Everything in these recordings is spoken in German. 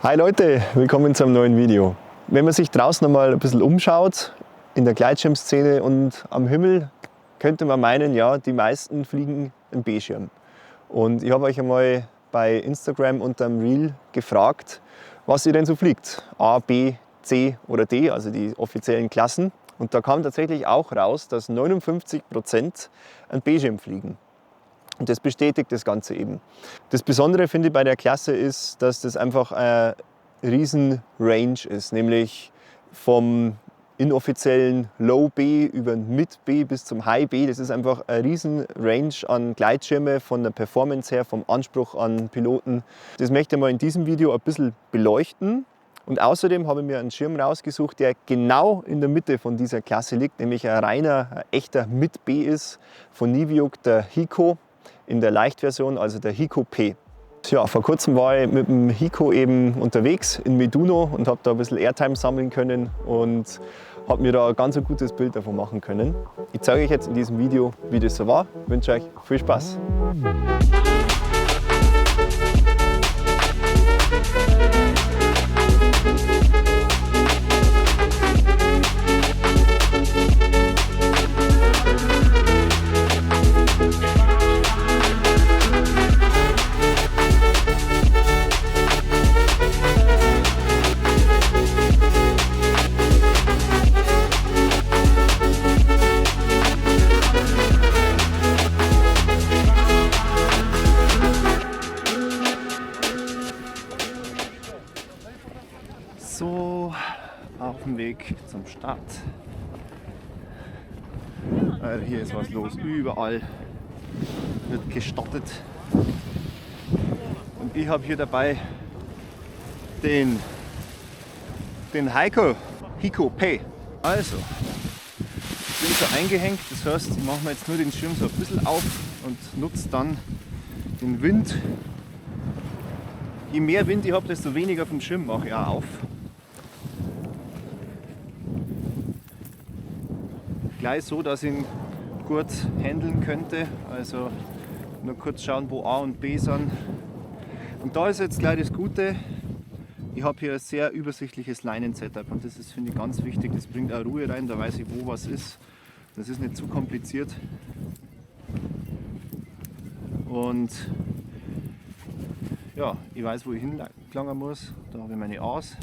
Hi Leute, willkommen zum neuen Video. Wenn man sich draußen mal ein bisschen umschaut, in der Gleitschirmszene und am Himmel, könnte man meinen, ja, die meisten fliegen einen B-Schirm. Und ich habe euch einmal bei Instagram unter dem Reel gefragt, was ihr denn so fliegt. A, B, C oder D, also die offiziellen Klassen. Und da kam tatsächlich auch raus, dass 59% einen B-Schirm fliegen. Und das bestätigt das Ganze eben. Das Besondere, finde ich, bei der Klasse ist, dass das einfach eine riesen Range ist, nämlich vom inoffiziellen Low B über Mid B bis zum High B. Das ist einfach eine riesen Range an Gleitschirme von der Performance her, vom Anspruch an Piloten. Das möchte ich mal in diesem Video ein bisschen beleuchten. Und außerdem habe ich mir einen Schirm rausgesucht, der genau in der Mitte von dieser Klasse liegt, nämlich ein reiner, ein echter Mid B ist von Niviuk, der Hiko in der Leichtversion, also der Hiko P. Ja, vor kurzem war ich mit dem Hiko eben unterwegs in Meduno und habe da ein bisschen Airtime sammeln können und habe mir da ein ganz gutes Bild davon machen können. Ich zeige euch jetzt in diesem Video, wie das so war. Ich wünsche euch viel Spaß. So, auf dem Weg zum Start. Hier ist was los, überall wird gestartet. Und ich habe hier dabei den Hiko P. Also, ich bin so eingehängt, das heißt, ich mache mir jetzt nur den Schirm so ein bisschen auf und nutze dann den Wind. Je mehr Wind ich habe, desto weniger vom Schirm mache ich auch auf. Gleich so, dass ich ihn gut handeln könnte, also nur kurz schauen, wo A und B sind. Und da ist jetzt gleich das Gute, ich habe hier ein sehr übersichtliches Leinen-Setup und das ist, finde ich, ganz wichtig, das bringt auch Ruhe rein, da weiß ich, wo was ist. Das ist nicht zu kompliziert. Und ja, ich weiß, wo ich hinlangen muss, da habe ich meine A's.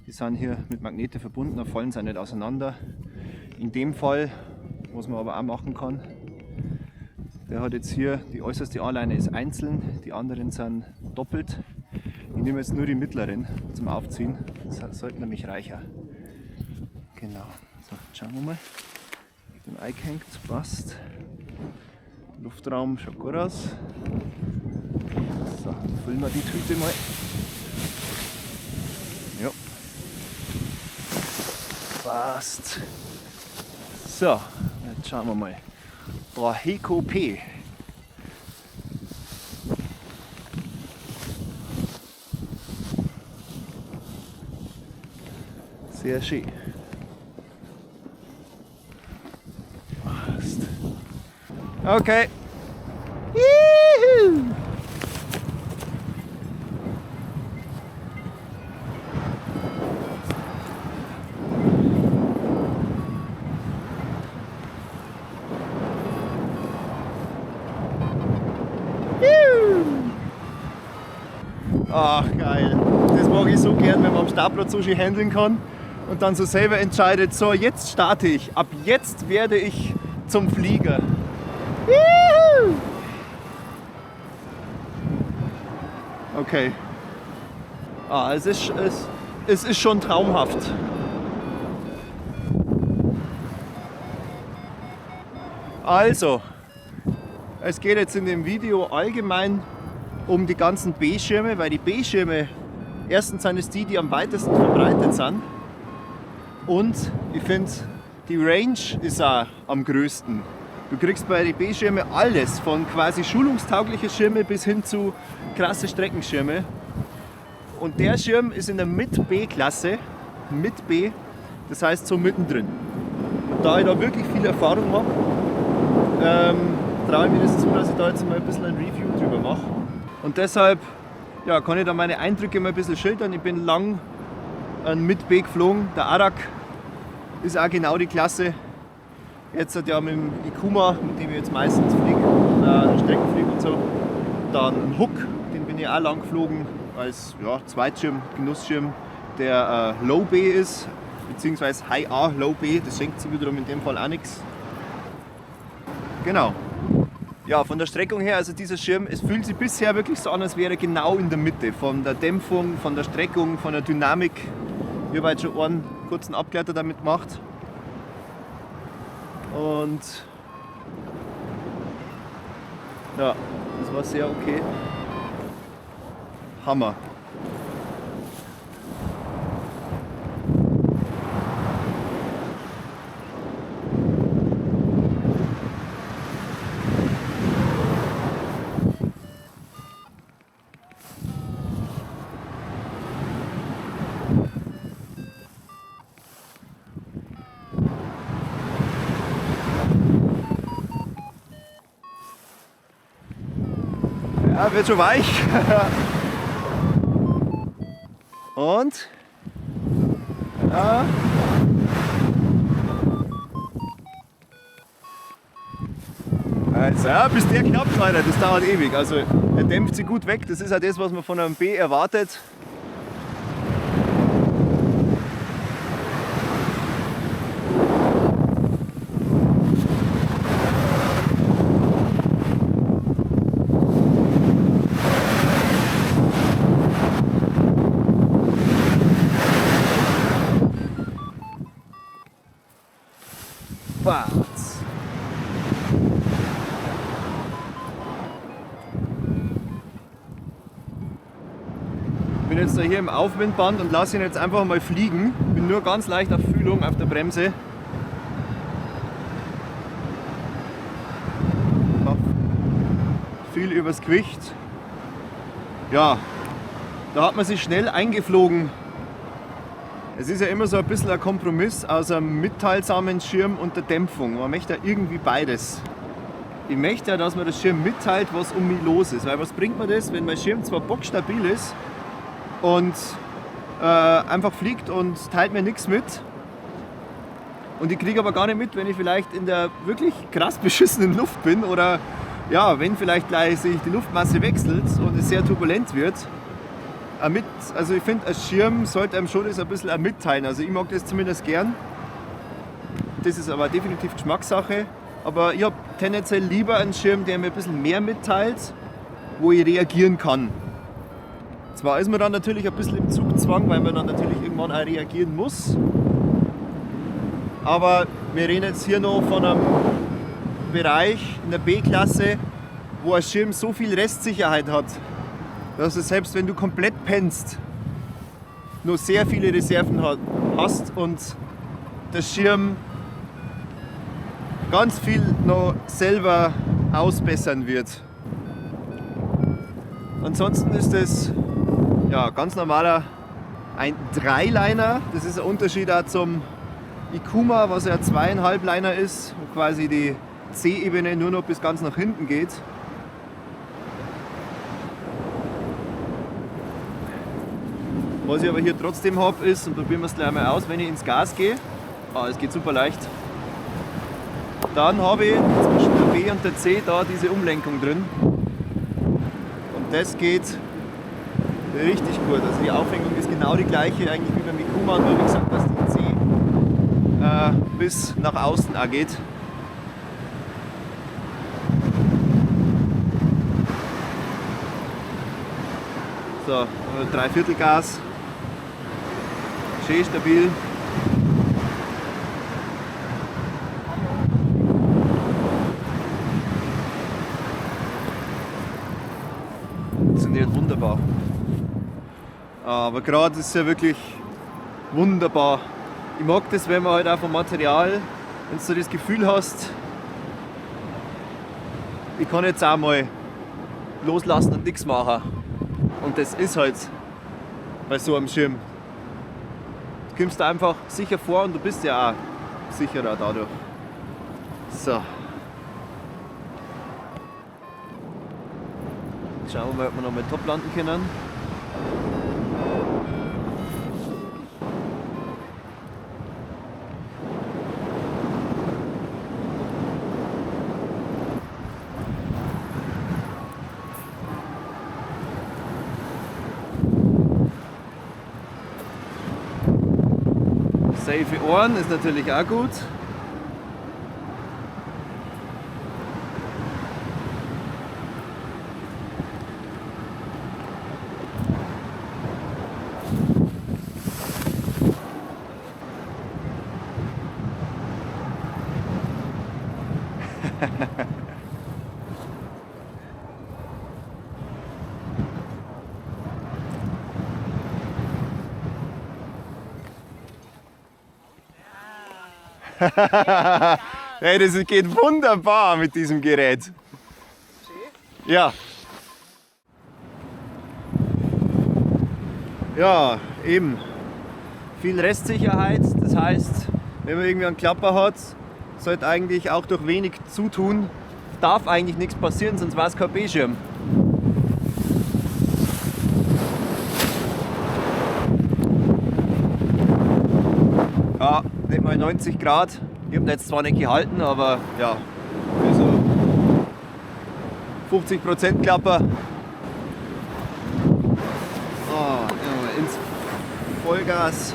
Die sind hier mit Magnete verbunden, da fallen sie nicht auseinander. In dem Fall, was man aber auch machen kann, der hat jetzt hier, die äußerste A-Leine ist einzeln, die anderen sind doppelt. Ich nehme jetzt nur die mittleren zum Aufziehen, das sollte nämlich reicher. Genau, so, schauen wir mal. Ich bin eingehängt, passt. Luftraum schaut gut aus. So, füllen wir die Tüte mal. Ja. Passt. So, jetzt schauen wir mal. Der Hiko P. Sehr schön. Passt. Okay. Juhu. Ach geil, das mag ich so gern, wenn man am Startplatz so schön handeln kann und dann so selber entscheidet, so jetzt starte ich, ab jetzt werde ich zum Flieger. Juhu! Okay, es ist schon traumhaft. Also, es geht jetzt in dem Video allgemein um die ganzen B-Schirme, weil die B-Schirme, erstens sind es die, die am weitesten verbreitet sind und ich finde, die Range ist auch am größten. Du kriegst bei den B-Schirmen alles, von quasi schulungstaugliche Schirme bis hin zu krasse Streckenschirme. Und der Schirm ist in der Mid-B-Klasse, Mid-B, das heißt so mittendrin. Und da ich da wirklich viel Erfahrung habe, traue ich mir das zu, dass ich da jetzt mal ein bisschen ein Review drüber mache. Und deshalb ja, kann ich da meine Eindrücke mal ein bisschen schildern. Ich bin lang mit B geflogen. Der Arak ist auch genau die Klasse. Jetzt hat ja mit dem Ikuma, mit dem ich jetzt meistens fliege, Strecken fliege und so. Dann ein Hook, den bin ich auch lang geflogen als ja, Zweitschirm, Genussschirm, der Low B ist, beziehungsweise High A Low B. Das schenkt sich wiederum in dem Fall auch nichts. Genau. Ja, von der Streckung her, also dieser Schirm, es fühlt sich bisher wirklich so an, als wäre er genau in der Mitte. Von der Dämpfung, von der Streckung, von der Dynamik. Ich habe jetzt schon einen kurzen Abgleiter damit gemacht. Und ja, das war sehr okay. Hammer. Ja, wird schon weich. Und ja. Also, ja, bis der klappt, Alter, das dauert ewig. Also er dämpft sich gut weg, das ist ja das, was man von einem B erwartet. Ich bin jetzt da hier im Aufwindband und lasse ihn jetzt einfach mal fliegen. Bin nur ganz leicht auf Fühlung auf der Bremse. Viel übers Gewicht. Ja, da hat man sich schnell eingeflogen. Es ist ja immer so ein bisschen ein Kompromiss aus einem mitteilsamen Schirm und der Dämpfung. Man möchte ja irgendwie beides. Ich möchte ja, dass man das Schirm mitteilt, was um mich los ist. Weil was bringt mir das, wenn mein Schirm zwar bockstabil ist und einfach fliegt und teilt mir nichts mit. Und ich kriege aber gar nicht mit, wenn ich vielleicht in der wirklich krass beschissenen Luft bin oder ja, wenn vielleicht gleich sich die Luftmasse wechselt und es sehr turbulent wird. Also ich finde, als Schirm sollte einem schon das ein bisschen mitteilen. Also ich mag das zumindest gern. Das ist aber definitiv Geschmackssache. Aber ich habe tendenziell lieber einen Schirm, der mir ein bisschen mehr mitteilt, wo ich reagieren kann. Zwar ist man dann natürlich ein bisschen im Zugzwang, weil man dann natürlich irgendwann auch reagieren muss. Aber wir reden jetzt hier noch von einem Bereich in der B-Klasse, wo ein Schirm so viel Restsicherheit hat, dass du selbst wenn du komplett pennst, nur sehr viele Reserven hast und der Schirm ganz viel noch selber ausbessern wird. Ansonsten ist es ja, ganz normaler ein Dreiliner. Das ist ein Unterschied auch zum Ikuma, was ja ein 2,5 Liner ist, wo quasi die C-Ebene nur noch bis ganz nach hinten geht. Was ich aber hier trotzdem habe ist, und probieren wir es gleich mal aus, wenn ich ins Gas gehe, es geht super leicht, dann habe ich zwischen der B und der C da diese Umlenkung drin. Und das geht richtig gut. Also die Aufhängung ist genau die gleiche eigentlich wie beim Ikuma, nur wie gesagt, dass die C bis nach außen auch geht. So, 3/4 Gas. Schön stabil. Funktioniert wunderbar. Aber gerade ist es ja wirklich wunderbar. Ich mag das, wenn man halt auch vom Material, wenn du das Gefühl hast, ich kann jetzt auch mal loslassen und nichts machen. Und das ist halt bei so einem Schirm. Du kommst da einfach sicher vor und du bist ja auch sicherer dadurch. So. Schauen wir mal, ob wir noch mal top landen können. Safe Ohren ist natürlich auch gut. Hey, das geht wunderbar mit diesem Gerät. Ja. Ja, eben. Viel Restsicherheit. Das heißt, wenn man irgendwie einen Klapper hat, sollte eigentlich auch durch wenig Zutun, darf eigentlich nichts passieren, sonst war es kein B-Schirm. Ja, nicht mal 90 Grad. Ich habe jetzt zwar nicht gehalten, aber ja, für so 50% Klapper. Oh, ja, ins Vollgas.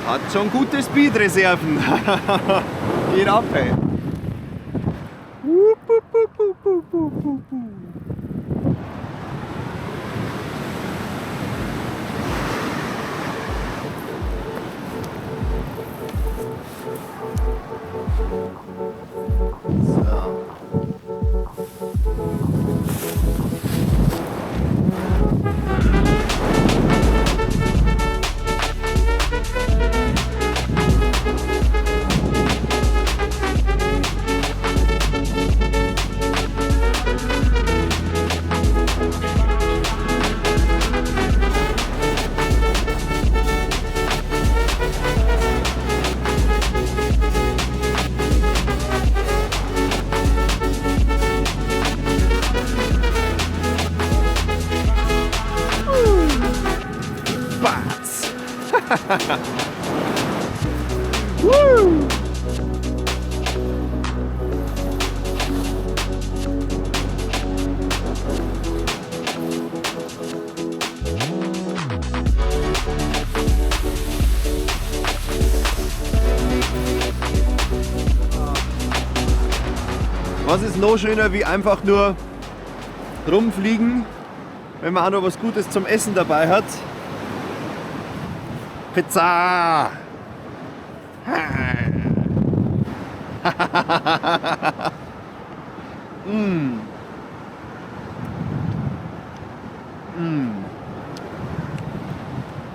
Hat schon gute Speedreserven. Geht ab, ey. Woo! Was ist noch schöner wie einfach nur rumfliegen, wenn man auch noch was Gutes zum Essen dabei hat? Pizza!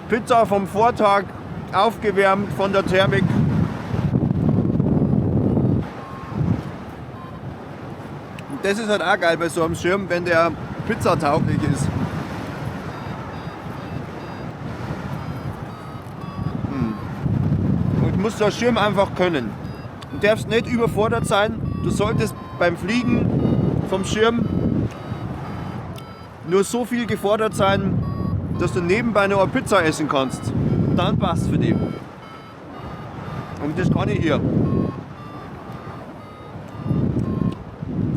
Pizza vom Vortag, aufgewärmt von der Thermik. Und das ist halt auch geil bei so einem Schirm, wenn der pizzatauglich ist. Und muss der Schirm einfach können. Du darfst nicht überfordert sein. Du solltest beim Fliegen vom Schirm nur so viel gefordert sein, dass du nebenbei noch eine Pizza essen kannst. Dann passt für dich. Und das kann ich hier.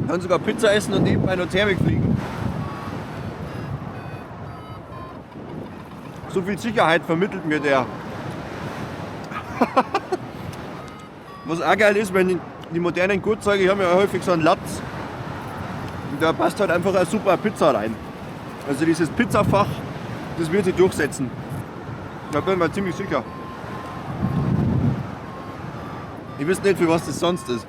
Ich kann sogar Pizza essen und nebenbei noch Thermik fliegen. So viel Sicherheit vermittelt mir der. Was auch geil ist, wenn die modernen Gurtzeuge haben ja häufig so einen Latz. Und da passt halt einfach eine super Pizza rein. Also dieses Pizzafach, das wird sich durchsetzen. Da bin ich mir ziemlich sicher. Ich weiß nicht, für was das sonst ist.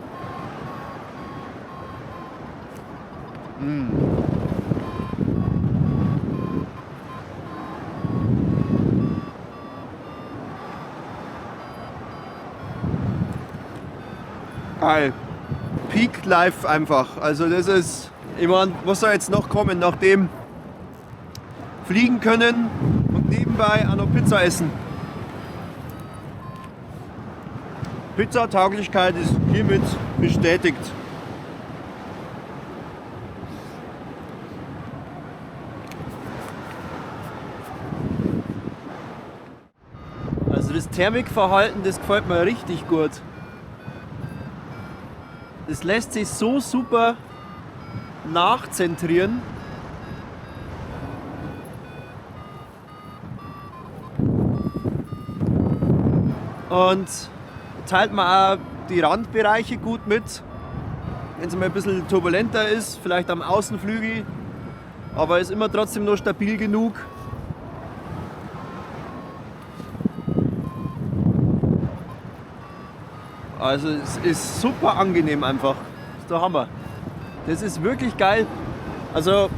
Geil. Peak Life einfach. Also das ist, ich meine, was soll jetzt noch kommen, nachdem fliegen können und nebenbei auch noch Pizza essen. Pizzatauglichkeit ist hiermit bestätigt. Thermikverhalten, das gefällt mir richtig gut. Das lässt sich so super nachzentrieren. Und teilt man auch die Randbereiche gut mit. Wenn es mal ein bisschen turbulenter ist, vielleicht am Außenflügel, aber ist immer trotzdem noch stabil genug. Also es ist super angenehm einfach. Das ist der Hammer. Das ist wirklich geil. Also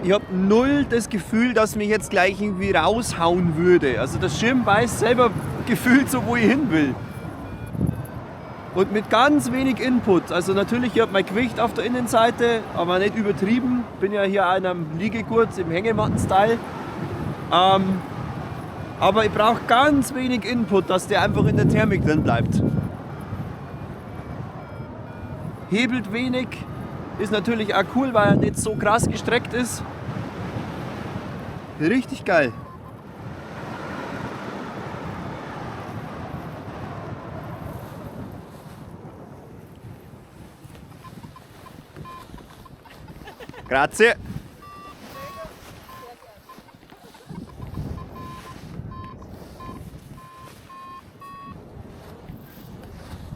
ich habe null das Gefühl, dass mich jetzt gleich irgendwie raushauen würde. Also der Schirm weiß selber gefühlt so, wo ich hin will. Und mit ganz wenig Input. Also natürlich, ich habe mein Gewicht auf der Innenseite, aber nicht übertrieben. Bin ja hier an einem Liegegurt im Hängematten-Style. Aber ich brauche ganz wenig Input, dass der einfach in der Thermik drin bleibt. Hebelt wenig, ist natürlich auch cool, weil er nicht so krass gestreckt ist. Richtig geil. Grazie.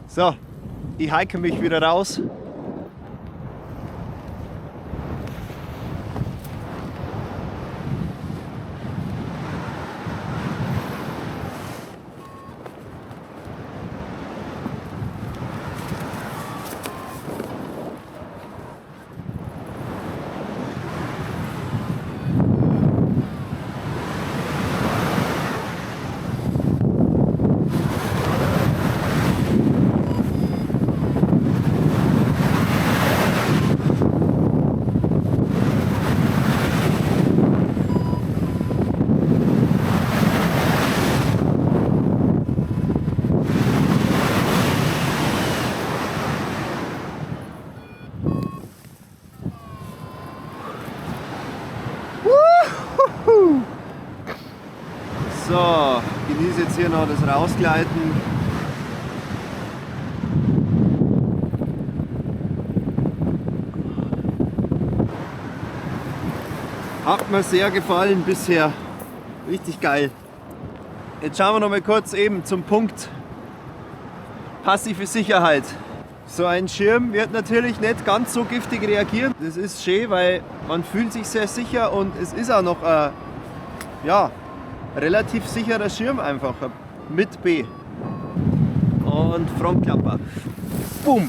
So, ich hike mich wieder raus. So, genieße jetzt hier noch das Rausgleiten. Hat mir sehr gefallen bisher. Richtig geil. Jetzt schauen wir noch mal kurz eben zum Punkt passive Sicherheit. So ein Schirm wird natürlich nicht ganz so giftig reagieren. Das ist schön, weil man fühlt sich sehr sicher und es ist auch noch ja, relativ sicherer Schirm einfach mit B. Und Frontklapper. Bumm!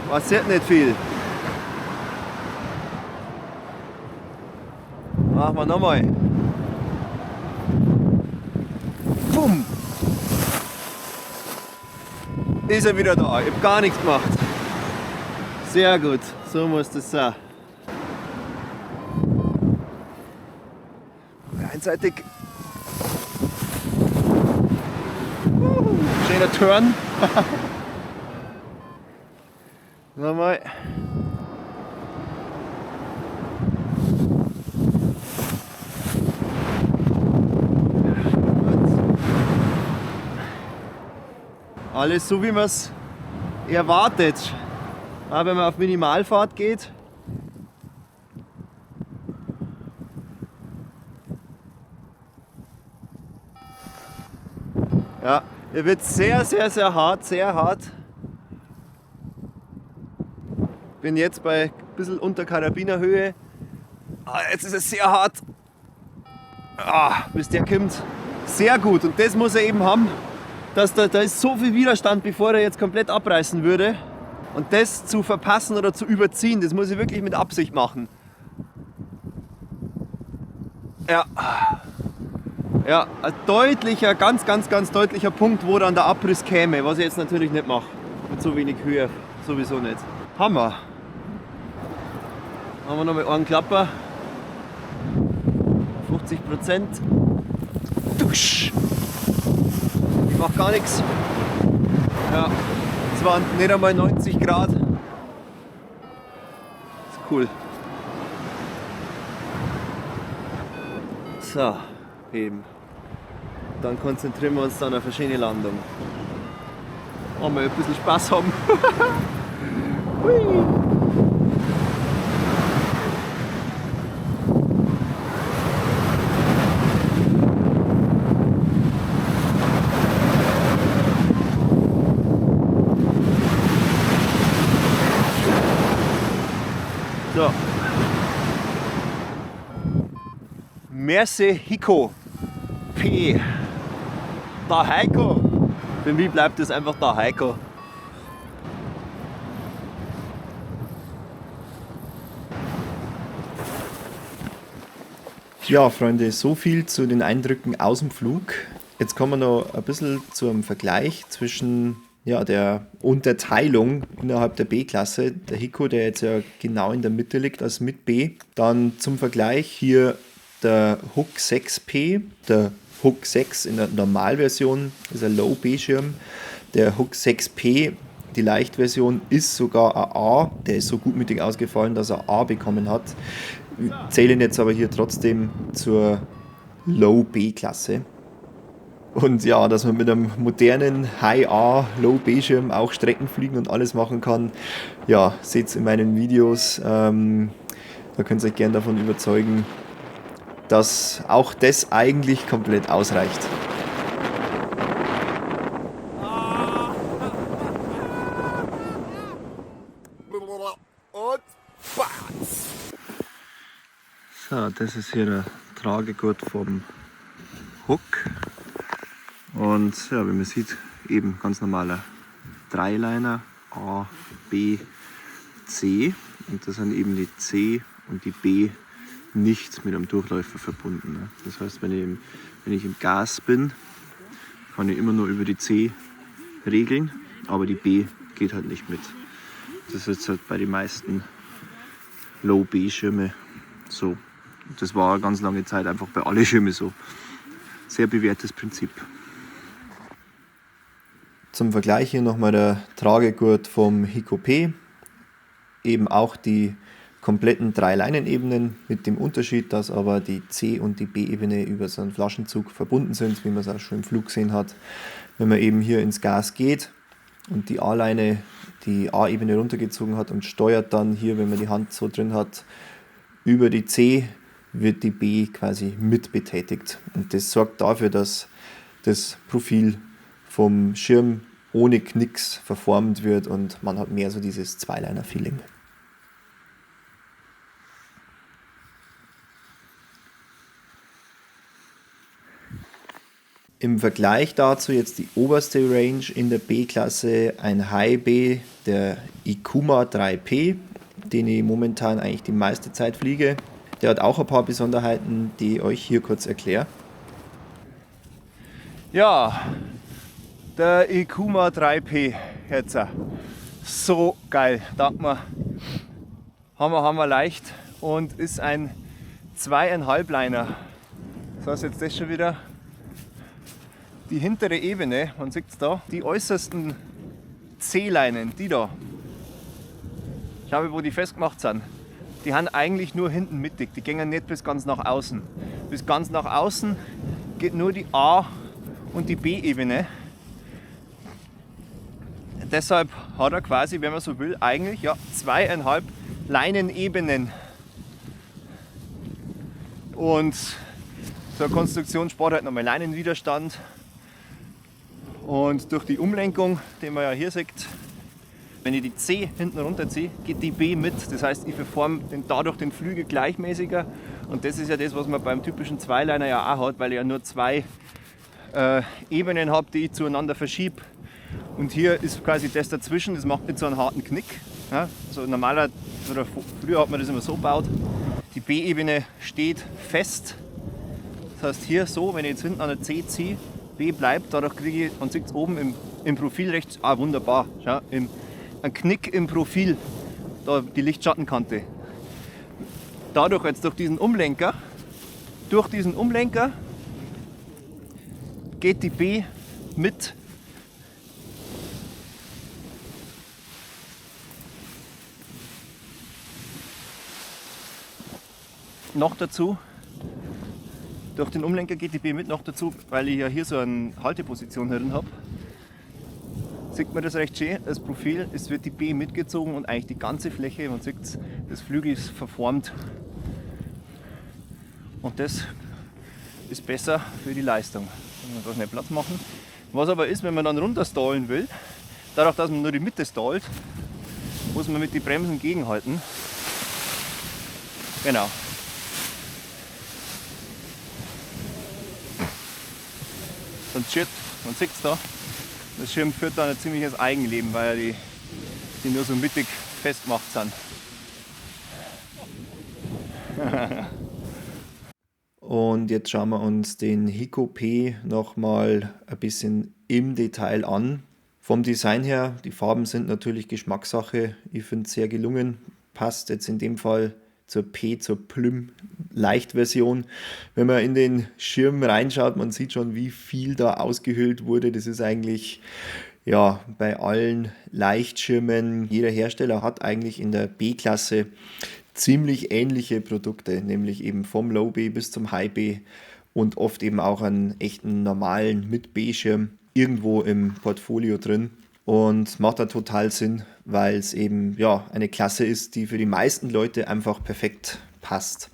Passiert nicht viel. Machen wir nochmal. Bumm! Ist er wieder da. Ich habe gar nichts gemacht. Sehr gut. So muss das sein. Einseitig. Schöner Turn. Nochmal. Alles so, wie man es erwartet. Aber wenn man auf Minimalfahrt geht, ja, er wird sehr, sehr, sehr hart, sehr hart. Bin jetzt bei ein bisschen unter Karabinerhöhe. Jetzt ist es sehr hart. Bis der kommt. Sehr gut. Und das muss er eben haben. Dass da ist so viel Widerstand, bevor er jetzt komplett abreißen würde. Und das zu verpassen oder zu überziehen, das muss ich wirklich mit Absicht machen. Ja. Ja, ein deutlicher, ganz, ganz, ganz deutlicher Punkt, wo dann der Abriss käme, was ich jetzt natürlich nicht mache. Mit so wenig Höhe, sowieso nicht. Hammer. Haben wir noch mal einen Klapper. 50%. Dusch. Ich mach gar nichts. Ja, es waren nicht einmal 90 Grad. Ist cool. So, heben. Dann konzentrieren wir uns dann auf eine schöne Landung. Mal ein bisschen Spaß haben. Hui. So. Merci Hiko P. Da Heiko. Für mich bleibt es einfach da Heiko. Ja, Freunde, so viel zu den Eindrücken aus dem Flug. Jetzt kommen wir noch ein bisschen zum Vergleich zwischen der Unterteilung innerhalb der B-Klasse. Der Hiko, der jetzt ja genau in der Mitte liegt, als mit B. Dann zum Vergleich hier der Hook 6P, der Hook 6 in der Normalversion ist ein Low-B-Schirm. Der Hook 6P, die Leichtversion, ist sogar ein A. Der ist so gutmütig ausgefallen, dass er A bekommen hat. Wir zählen jetzt aber hier trotzdem zur Low-B-Klasse. Und ja, dass man mit einem modernen High-A, Low-B-Schirm auch Strecken fliegen und alles machen kann, ja, seht ihr in meinen Videos. Da könnt ihr euch gerne davon überzeugen, dass auch das eigentlich komplett ausreicht. Und so, das ist hier der Tragegurt vom Hook. Und ja, wie man sieht, eben ganz normaler Dreiliner A, B, C. Und das sind eben die C und die B nicht mit einem Durchläufer verbunden. Das heißt, wenn ich im Gas bin, kann ich immer nur über die C regeln, aber die B geht halt nicht mit. Das ist halt bei den meisten Low-B-Schirme so. Das war eine ganz lange Zeit einfach bei allen Schirmen so. Sehr bewährtes Prinzip. Zum Vergleich hier nochmal der Tragegurt vom Hiko P. Eben auch die kompletten 3 Leinenebenen mit dem Unterschied, dass aber die C- und die B-Ebene über so einen Flaschenzug verbunden sind, wie man es auch schon im Flug gesehen hat. Wenn man eben hier ins Gas geht und die A-Leine die A-Ebene runtergezogen hat und steuert dann hier, wenn man die Hand so drin hat, über die C, wird die B quasi mit betätigt. Und das sorgt dafür, dass das Profil vom Schirm ohne Knicks verformt wird und man hat mehr so dieses Zweiliner-Feeling. Im Vergleich dazu jetzt die oberste Range in der B-Klasse, ein High B, der Ikuma 3P, den ich momentan eigentlich die meiste Zeit fliege. Der hat auch ein paar Besonderheiten, die ich euch hier kurz erkläre. Ja, der Ikuma 3P jetzt. So geil, danke mir. Haben wir leicht und ist ein 2,5 Liner. So ist jetzt das schon wieder. Die hintere Ebene, man sieht es da, die äußersten C-Leinen, die da, schau mal, wo die festgemacht sind, die haben eigentlich nur hinten mittig, die gehen nicht bis ganz nach außen. Bis ganz nach außen geht nur die A- und die B-Ebene. Deshalb hat er quasi, wenn man so will, eigentlich 2,5 Leinenebenen. Und so eine Konstruktion spart halt nochmal Leinenwiderstand. Und durch die Umlenkung, die man ja hier sieht, wenn ich die C hinten runterziehe, geht die B mit. Das heißt, ich verforme dadurch den Flügel gleichmäßiger. Und das ist ja das, was man beim typischen Zweiliner ja auch hat, weil ich ja nur 2 Ebenen habe, die ich zueinander verschiebe. Und hier ist quasi das dazwischen, das macht nicht so einen harten Knick. Ja, so normaler, oder früher hat man das immer so gebaut. Die B-Ebene steht fest. Das heißt hier so, wenn ich jetzt hinten an der C ziehe, B bleibt, dadurch kriege ich, man sieht es oben im Profil rechts, wunderbar, schau, ein Knick im Profil, da die Lichtschattenkante. Dadurch jetzt durch diesen Umlenker geht die B mit. Noch dazu, Durch den Umlenker geht die B mit noch dazu, weil ich ja hier so eine Halteposition drin habe. Sieht man das recht schön, das Profil, es wird die B mitgezogen und eigentlich die ganze Fläche, man sieht es, das Flügel ist verformt. Und das ist besser für die Leistung. Man kann da schnell Platz machen. Was aber ist, wenn man dann runterstallen will, dadurch, dass man nur die Mitte stallt, muss man mit den Bremsen gegenhalten. Genau. Sonst shit, man sieht es da. Das Schirm führt dann ein ziemliches Eigenleben, weil die nur so mittig festgemacht sind. Und jetzt schauen wir uns den Hiko P nochmal ein bisschen im Detail an. Vom Design her, die Farben sind natürlich Geschmackssache. Ich finde es sehr gelungen. Passt jetzt in dem Fall zur P, zur Plym Leichtversion. Wenn man in den Schirm reinschaut, man sieht schon, wie viel da ausgehöhlt wurde. Das ist eigentlich ja bei allen Leichtschirmen. Jeder Hersteller hat eigentlich in der B-Klasse ziemlich ähnliche Produkte, nämlich eben vom Low B bis zum High B und oft eben auch einen echten normalen mit B-Schirm irgendwo im Portfolio drin. Und macht da total Sinn, weil es eben ja, eine Klasse ist, die für die meisten Leute einfach perfekt passt.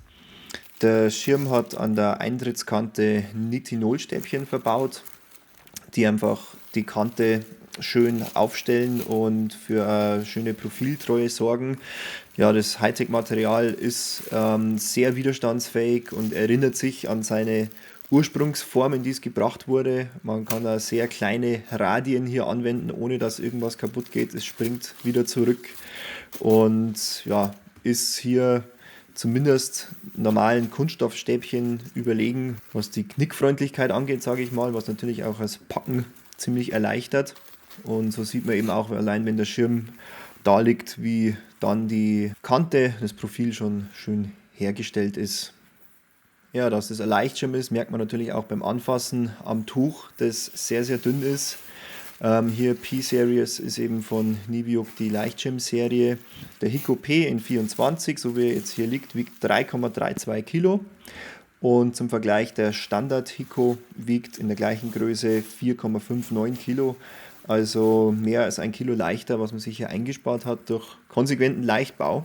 Der Schirm hat an der Eintrittskante Nitinolstäbchen verbaut, die einfach die Kante schön aufstellen und für eine schöne Profiltreue sorgen. Ja, das Hightech-Material ist sehr widerstandsfähig und erinnert sich an seine Ursprungsform, in die es gebracht wurde. Man kann da sehr kleine Radien hier anwenden, ohne dass irgendwas kaputt geht. Es springt wieder zurück und ja, ist hier zumindest normalen Kunststoffstäbchen überlegen, was die Knickfreundlichkeit angeht, sage ich mal, was natürlich auch das Packen ziemlich erleichtert. Und so sieht man eben auch allein, wenn der Schirm da liegt, wie dann die Kante, das Profil schon schön hergestellt ist. Ja, dass das ein Leichtschirm ist, merkt man natürlich auch beim Anfassen am Tuch, das sehr, sehr dünn ist. Hier P-Series ist eben von Niviuk die Leichtschirmserie. Der Hiko P in 24, so wie er jetzt hier liegt, wiegt 3,32 Kilo. Und zum Vergleich, der Standard Hiko wiegt in der gleichen Größe 4,59 Kilo. Also mehr als 1 Kilo leichter, was man sich hier eingespart hat durch konsequenten Leichtbau.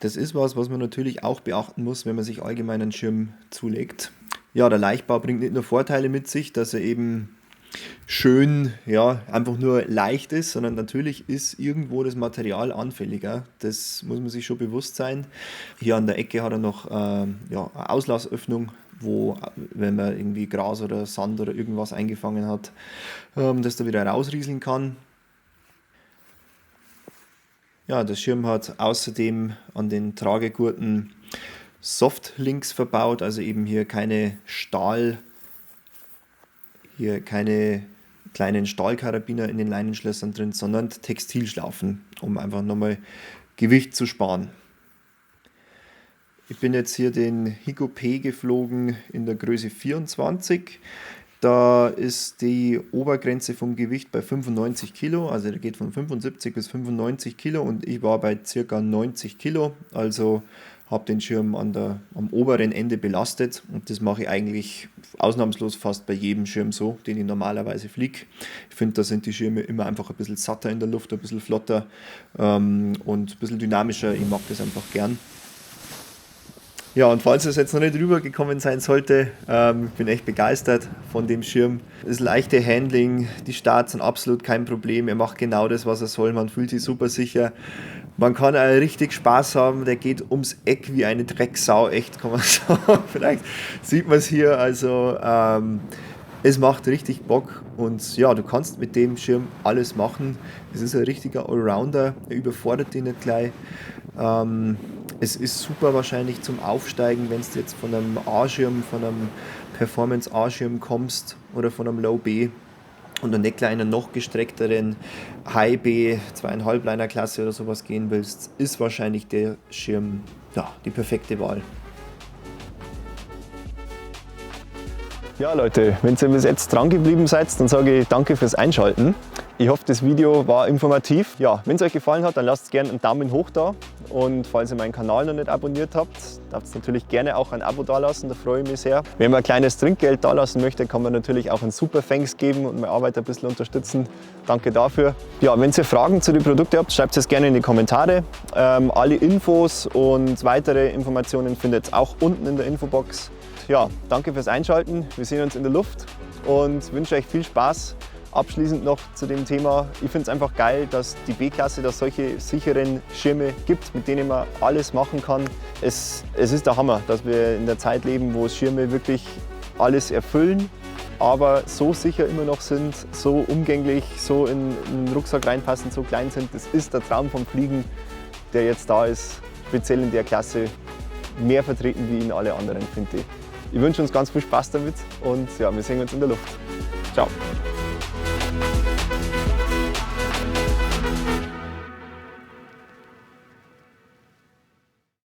Das ist was man natürlich auch beachten muss, wenn man sich allgemein einen Schirm zulegt. Ja, der Leichtbau bringt nicht nur Vorteile mit sich, dass er eben schön, ja, einfach nur leicht ist, sondern natürlich ist irgendwo das Material anfälliger. Das muss man sich schon bewusst sein. Hier an der Ecke hat er noch eine Auslassöffnung, wo, wenn man irgendwie Gras oder Sand oder irgendwas eingefangen hat, das da wieder rausrieseln kann. Ja, der Schirm hat außerdem an den Tragegurten Softlinks verbaut, also eben hier keine kleinen Stahlkarabiner in den Leinenschlössern drin, sondern Textilschlaufen, um einfach nochmal Gewicht zu sparen. Ich bin jetzt hier den Hiko P geflogen in der Größe 24. Da ist die Obergrenze vom Gewicht bei 95 Kilo, also der geht von 75 bis 95 Kilo und ich war bei ca. 90 Kilo, also habe den Schirm am oberen Ende belastet und das mache ich eigentlich ausnahmslos fast bei jedem Schirm so, den ich normalerweise fliege. Ich finde, da sind die Schirme immer einfach ein bisschen satter in der Luft, ein bisschen flotter und ein bisschen dynamischer, ich mag das einfach gern. Ja, und falls es jetzt noch nicht rübergekommen sein sollte, ich bin echt begeistert von dem Schirm. Das leichte Handling, die Starts sind absolut kein Problem. Er macht genau das, was er soll. Man fühlt sich super sicher. Man kann auch richtig Spaß haben. Der geht ums Eck wie eine Drecksau, echt, kann man sagen. Vielleicht sieht man es hier. Also, es macht richtig Bock und ja, du kannst mit dem Schirm alles machen. Es ist ein richtiger Allrounder. Er überfordert dich nicht gleich. Es ist super wahrscheinlich zum Aufsteigen, wenn du jetzt von einem A-Schirm, von einem Performance A-Schirm kommst oder von einem Low B und dann nicht gleich in einer noch gestreckteren High B 2,5 Liner Klasse oder sowas gehen willst, ist wahrscheinlich der Schirm ja, die perfekte Wahl. Ja Leute, wenn ihr bis jetzt dran geblieben seid, dann sage ich danke fürs Einschalten. Ich hoffe, das Video war informativ. Ja, wenn es euch gefallen hat, dann lasst gerne einen Daumen hoch da. Und falls ihr meinen Kanal noch nicht abonniert habt, darf ihr natürlich gerne auch ein Abo dalassen, da freue ich mich sehr. Wenn man ein kleines Trinkgeld dalassen möchte, kann man natürlich auch einen Super Thanks geben und meine Arbeit ein bisschen unterstützen. Danke dafür. Ja, wenn ihr Fragen zu den Produkten habt, schreibt es gerne in die Kommentare. Alle Infos und weitere Informationen findet ihr auch unten in der Infobox. Ja, danke fürs Einschalten. Wir sehen uns in der Luft und wünsche euch viel Spaß. Abschließend noch zu dem Thema, ich finde es einfach geil, dass die B-Klasse da solche sicheren Schirme gibt, mit denen man alles machen kann. Es ist der Hammer, dass wir in der Zeit leben, wo Schirme wirklich alles erfüllen, aber so sicher immer noch sind, so umgänglich, so in den Rucksack reinpassen, so klein sind. Das ist der Traum vom Fliegen, der jetzt da ist, speziell in der Klasse, mehr vertreten wie in alle anderen, finde ich. Ich wünsche uns ganz viel Spaß damit und ja, wir sehen uns in der Luft. Ciao.